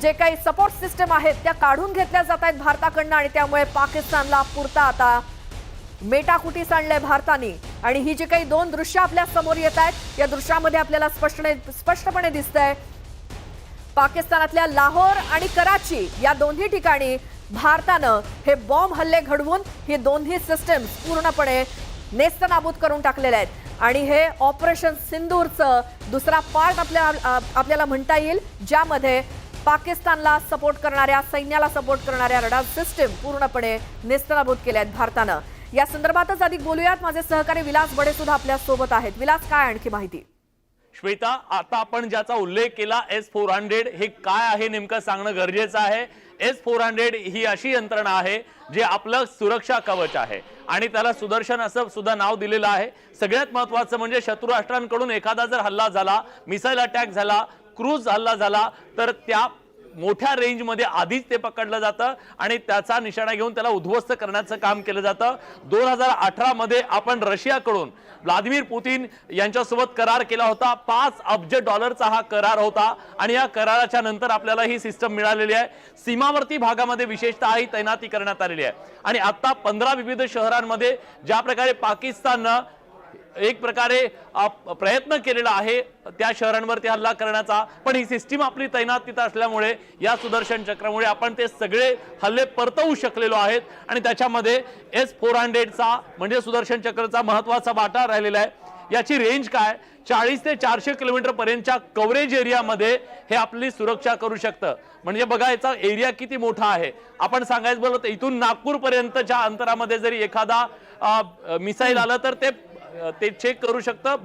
जे काही support system आहेत त्या काढून घेतल्या जात आहेत भारताकडनं आणि त्यामुळे पाकिस्तानला पुरता आता मेटाकुटीस आणलंय भारताने। आणि ही जी काही दोन दृश्य आपल्या समोर येत आहेत या दृश्यामध्ये आपल्याला स्पष्टपणे दिसतंय पाकिस्तानातल्या लाहोर आणि कराची या दोन्ही ठिकाणी भारतानं हे बॉम्ब हल्ले घडवून ही दोन्ही सिस्टम्स पूर्णपणे नेस्तनाबूत करून टाकलेले आहेत। आणि हे ऑपरेशन सिंदूरचं दुसरा पार्ट आपल्याला म्हणता येईल, ज्यामध्ये पाकिस्तानला सपोर्ट करणाऱ्या सैन्याला सपोर्ट करणाऱ्या रडार सिस्टम पूर्णपणे नेस्तनाबूत केल्या आहेत भारतानं। या संदर्भातच अधिक बोलूयात, माझे सहकारी विलास बडे सुद्धा आपल्या सोबत आहेत। विलास, काय आणखी माहिती? श्वेता, आता आपण ज्याचा उल्लेख केला S-400 हे काय आहे नेमकं सांगणं गरजेचं आहे। S-400 ही अशी यंत्रणा आहे जे आपलं सुरक्षा कवच आहे आणि त्याला सुदर्शन असं सुद्धा नाव दिलेलं आहे। सगळ्यात महत्त्वाचं म्हणजे शत्रू राष्ट्रांकडून एखादा जर हल्ला झाला, मिसाईल अटॅक झाला, क्रूज हल्ला झाला, तर त्या मोठ्या रेंज मध्ये आधीच ते पकडलं जातं आणि त्याचा निशाणा घेऊन त्याला उद्ध्वस्त करण्याचं काम केलं जातं। 2018 मध्ये आपण रशियाकडून व्लादिमीर पुतिन यांच्यासोबत करार केला होता। 5 अब्ज डॉलरचा हा करार होता आणि या कराराच्या नंतर आपल्याला ही सिस्टम मिळालेली आहे। सीमावर्ती भागामध्ये विशेषतः ही तैनाती करण्यात आलेली आहे आणि आता 15 विविध शहरांमध्ये ज्या प्रकारे पाकिस्ताननं एक प्रकारे प्रयत्न केलेला आहे त्या शहरांवरती हल्ला करण्याचा, पण ही सिस्टीम आपली तैनात तिथं असल्यामुळे या सुदर्शन चक्रामुळे आपण ते सगळे हल्ले परतवू शकलेलो आहेत आणि त्याच्यामध्ये S-400 चा म्हणजे सुदर्शन चक्रचा महत्त्वाचा वाटा राहिलेला आहे। याची रेंज काय, 40 ते 400 किलोमीटर पर्यंतच्या कव्हरेज एरियामध्ये हे आपली सुरक्षा करू शकतं। म्हणजे बघा याचा एरिया किती मोठा आहे। आपण सांगायचं बोललो तर इथून नागपूर पर्यंतच्या अंतरामध्ये जरी एखादा मिसाईल आलं तर ते चेक करू शकतं।